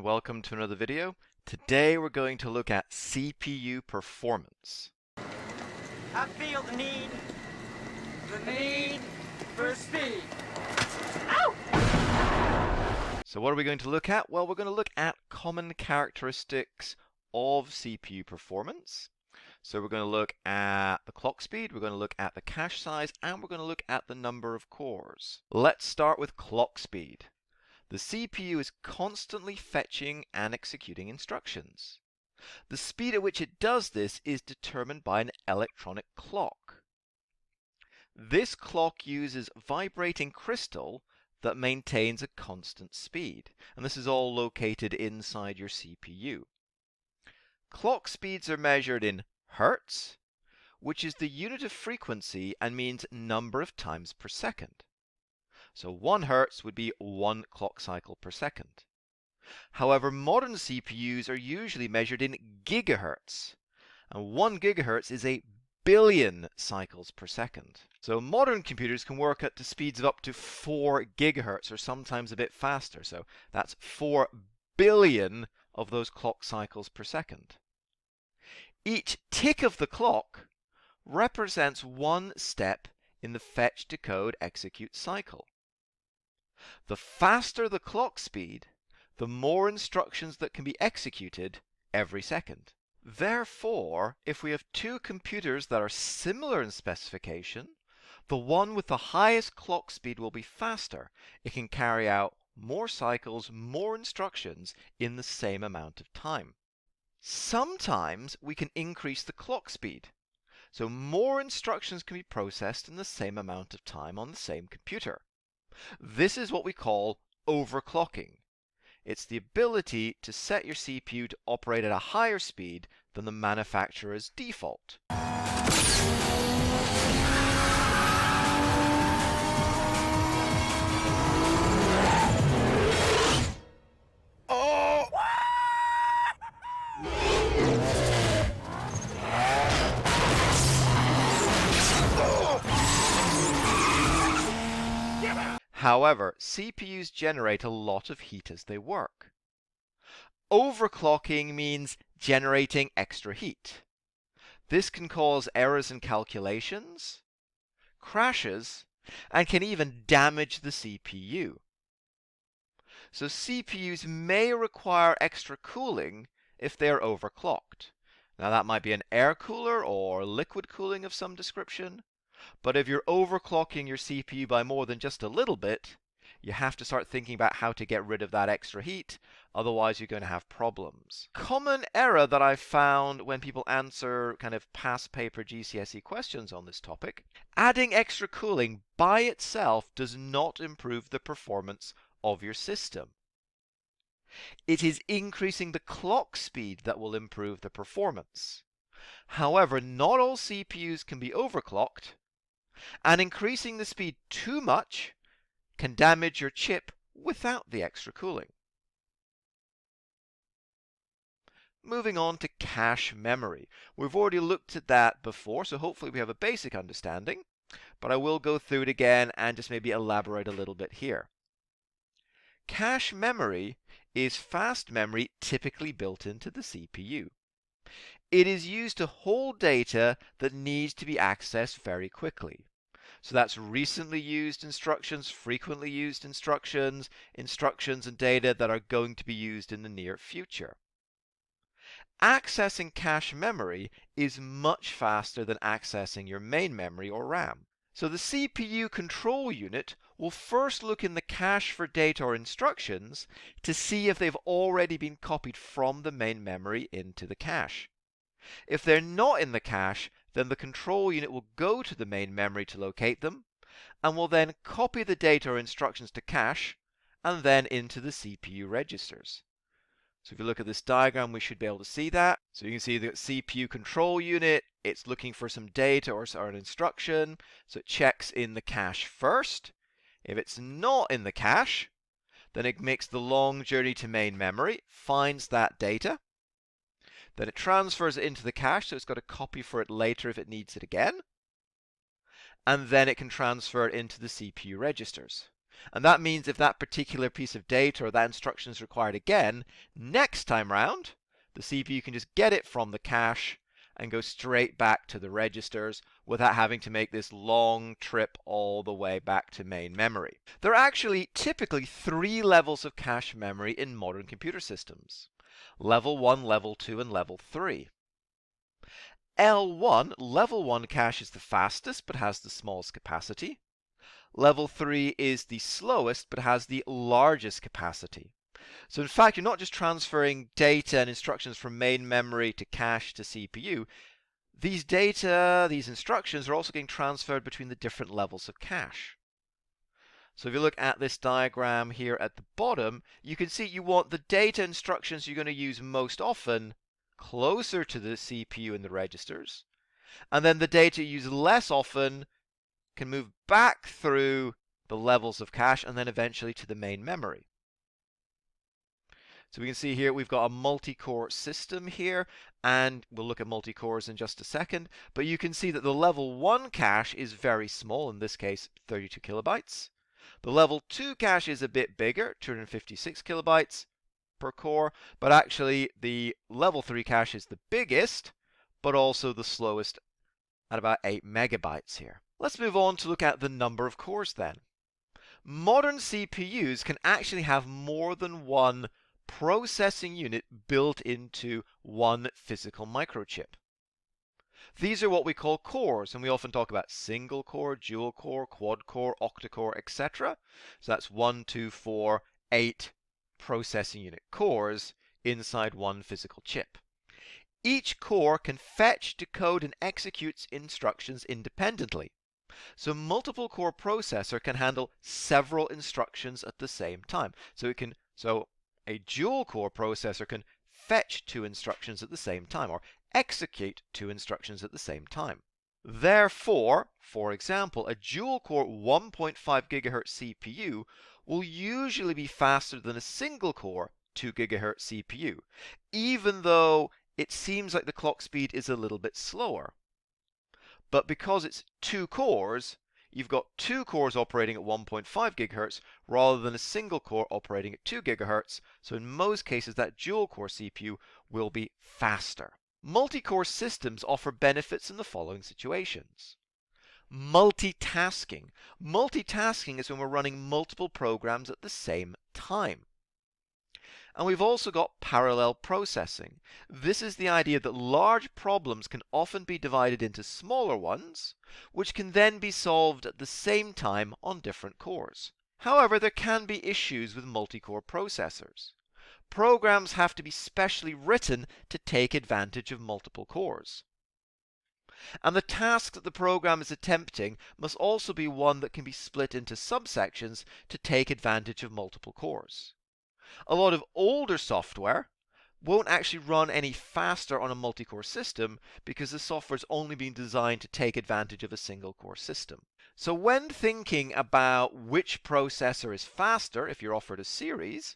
and welcome to another video. Today we're going to look at CPU performance. I feel the need for speed. Ow! So what are we going to look at? Well, we're going to look at common characteristics of CPU performance. So we're going to look at the clock speed, we're going to look at the cache size, and we're going to look at the number of cores. Let's start with clock speed. The CPU is constantly fetching and executing instructions. The speed at which it does this is determined by an electronic clock. This clock uses vibrating crystal that maintains a constant speed, and this is all located inside your CPU. Clock speeds are measured in hertz, which is the unit of frequency and means number of times per second. So 1 hertz would be 1 clock cycle per second. However, modern CPUs are usually measured in gigahertz, and 1 gigahertz is a billion cycles per second. So modern computers can work at speeds of up to 4 gigahertz, or sometimes a bit faster. So that's 4 billion of those clock cycles per second. Each tick of the clock represents one step in the fetch, decode, execute cycle. The faster the clock speed, the more instructions that can be executed every second. Therefore, if we have two computers that are similar in specification, the one with the highest clock speed will be faster. It can carry out more cycles, more instructions in the same amount of time. Sometimes we can increase the clock speed, so more instructions can be processed in the same amount of time on the same computer. This is what we call overclocking. It's the ability to set your CPU to operate at a higher speed than the manufacturer's default. However, CPUs generate a lot of heat as they work. Overclocking means generating extra heat. This can cause errors in calculations, crashes, and can even damage the CPU. So CPUs may require extra cooling if they are overclocked. Now that might be an air cooler or liquid cooling of some description. But if you're overclocking your CPU by more than just a little bit, you have to start thinking about how to get rid of that extra heat, otherwise you're going to have problems. Common error that I've found when people answer kind of past paper GCSE questions on this topic, adding extra cooling by itself does not improve the performance of your system. It is increasing the clock speed that will improve the performance. However, not all CPUs can be overclocked, and increasing the speed too much can damage your chip without the extra cooling. Moving on to cache memory. We've already looked at that before, so hopefully we have a basic understanding, but I will go through it again and just maybe elaborate a little bit here. Cache memory is fast memory typically built into the CPU. It is used to hold data that needs to be accessed very quickly. So that's recently used instructions, frequently used instructions, instructions and data that are going to be used in the near future. Accessing cache memory is much faster than accessing your main memory or RAM. So the CPU control unit will first look in the cache for data or instructions to see if they've already been copied from the main memory into the cache. If they're not in the cache, then the control unit will go to the main memory to locate them, and will then copy the data or instructions to cache, and then into the CPU registers. So if you look at this diagram, we should be able to see that. So you can see the CPU control unit, it's looking for some data or an instruction, so it checks in the cache first. If it's not in the cache, then it makes the long journey to main memory, finds that data, then it transfers it into the cache, so it's got a copy for it later if it needs it again. And then it can transfer it into the CPU registers. And that means if that particular piece of data or that instruction is required again, next time round, the CPU can just get it from the cache and go straight back to the registers without having to make this long trip all the way back to main memory. There are actually typically 3 levels of cache memory in modern computer systems: level 1, level 2, and level 3. L1, level 1 cache is the fastest but has the smallest capacity. Level 3 is the slowest but has the largest capacity. So in fact, you're not just transferring data and instructions from main memory to cache to CPU. These data, these instructions are also getting transferred between the different levels of cache. So if you look at this diagram here at the bottom, you can see you want the data instructions you're going to use most often closer to the CPU and the registers. And then the data you use less often can move back through the levels of cache and then eventually to the main memory. So we can see here we've got a multi-core system here, and we'll look at multi-cores in just a second, but you can see that the level 1 cache is very small, in this case 32 kilobytes. The level 2 cache is a bit bigger, 256 kilobytes per core, but actually the level 3 cache is the biggest, but also the slowest at about 8 megabytes here. Let's move on to look at the number of cores then. Modern CPUs can actually have more than one processing unit built into one physical microchip. These are what we call cores, and we often talk about single core, dual core, quad core, octa-core, etc. So that's 1, 2, 4, 8 processing unit cores inside one physical chip. Each core can fetch, decode, and execute instructions independently. So multiple core processor can handle several instructions at the same time. So a dual core processor can fetch 2 instructions at the same time, or execute 2 instructions at the same time. Therefore, for example, a dual core 1.5 GHz CPU will usually be faster than a single core 2 GHz CPU, even though it seems like the clock speed is a little bit slower. But because it's 2 cores, you've got 2 cores operating at 1.5 GHz rather than a single core operating at 2 GHz. So in most cases, that dual core CPU will be faster. Multi-core systems offer benefits in the following situations. Multitasking. Multitasking is when we're running multiple programs at the same time. And we've also got parallel processing. This is the idea that large problems can often be divided into smaller ones, which can then be solved at the same time on different cores. However, there can be issues with multi-core processors. Programs have to be specially written to take advantage of multiple cores. And the task that the program is attempting must also be one that can be split into subsections to take advantage of multiple cores. A lot of older software won't actually run any faster on a multi-core system because the software is only being designed to take advantage of a single core system. So when thinking about which processor is faster, if you're offered a series,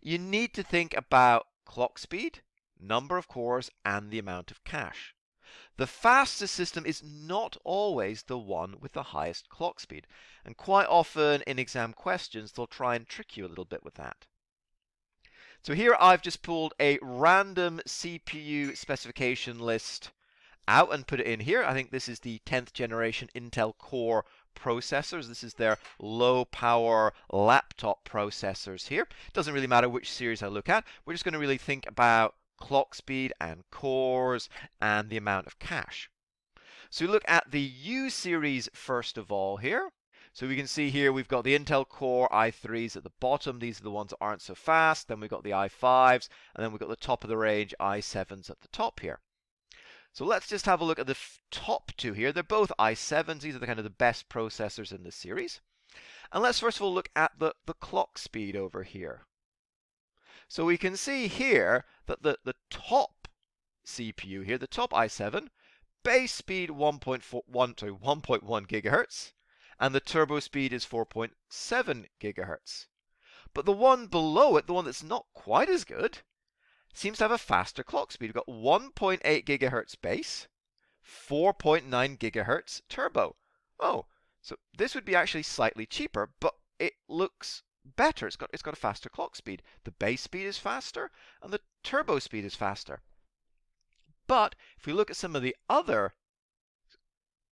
you need to think about clock speed, number of cores, and the amount of cache. The fastest system is not always the one with the highest clock speed, and quite often in exam questions they'll try and trick you a little bit with that. So here I've just pulled a random CPU specification list out and put it in here. I think this is the 10th generation Intel Core processors. This is their low power laptop processors here. It doesn't really matter which series I look at. We're just going to really think about clock speed and cores and the amount of cache. So we look at the U series first of all here. So we can see here we've got the Intel Core i3s at the bottom. These are the ones that aren't so fast. Then we've got the i5s, and then we've got the top of the range i7s at the top here. So let's just have a look at the top two here. They're both i7s. These are the kind of the best processors in this series. And let's first of all look at the clock speed over here. So we can see here that the top CPU here, the top i7, base speed 1.1 gigahertz, and the turbo speed is 4.7 gigahertz. But the one below it, the one that's not quite as good, seems to have a faster clock speed. We've got 1.8 gigahertz base, 4.9 gigahertz turbo. Oh, so this would be actually slightly cheaper, but it looks better. It's got a faster clock speed. The base speed is faster, and the turbo speed is faster. But if we look at some of the other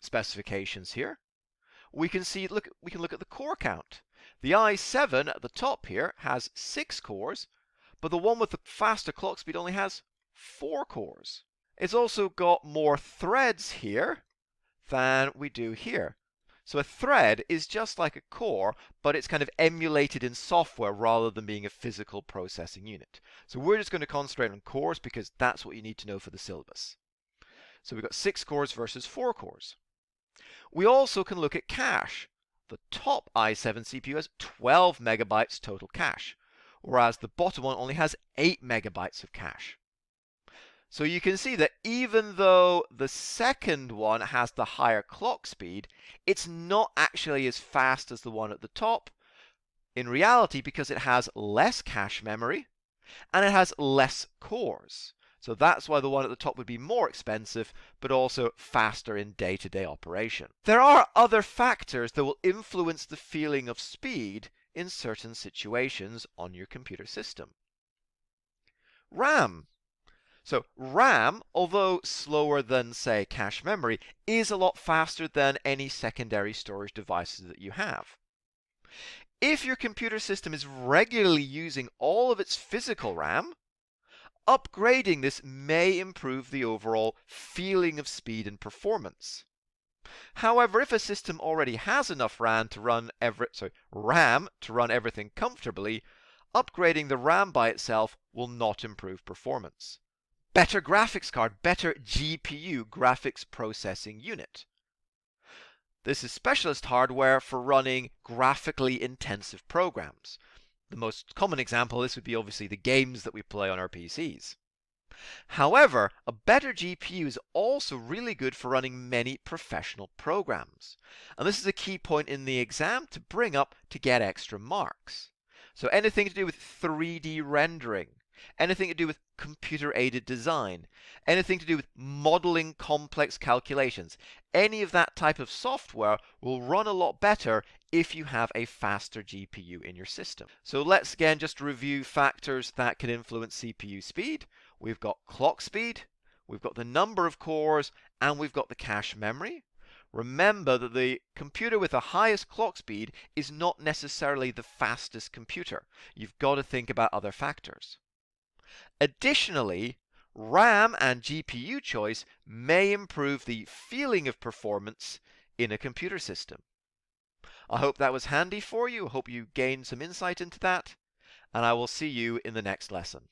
specifications here, we can look at the core count. The i7 at the top here has 6 cores, but the one with the faster clock speed only has 4 cores. It's also got more threads here than we do here. So a thread is just like a core, but it's kind of emulated in software rather than being a physical processing unit. So we're just going to concentrate on cores because that's what you need to know for the syllabus. So we've got 6 cores versus 4 cores. We also can look at cache. The top i7 CPU has 12 megabytes total cache, whereas the bottom one only has 8 megabytes of cache. So you can see that even though the second one has the higher clock speed, it's not actually as fast as the one at the top in reality because it has less cache memory and it has less cores. So that's why the one at the top would be more expensive, but also faster in day-to-day operation. There are other factors that will influence the feeling of speed in certain situations on your computer system. RAM. So RAM, although slower than, say, cache memory, is a lot faster than any secondary storage devices that you have. If your computer system is regularly using all of its physical RAM, upgrading this may improve the overall feeling of speed and performance. However, if a system already has enough RAM to run everything comfortably, upgrading the RAM by itself will not improve performance. Better graphics card, better GPU, graphics processing unit. This is specialist hardware for running graphically intensive programs. The most common example of this would be obviously the games that we play on our PCs. However, a better GPU is also really good for running many professional programs. And this is a key point in the exam to bring up to get extra marks. So anything to do with 3D rendering, anything to do with computer-aided design, anything to do with modeling complex calculations, any of that type of software will run a lot better if you have a faster GPU in your system. So let's again just review factors that can influence CPU speed. We've got clock speed, we've got the number of cores, and we've got the cache memory. Remember that the computer with the highest clock speed is not necessarily the fastest computer. You've got to think about other factors. Additionally, RAM and GPU choice may improve the feeling of performance in a computer system. I hope that was handy for you. I hope you gained some insight into that, and I will see you in the next lesson.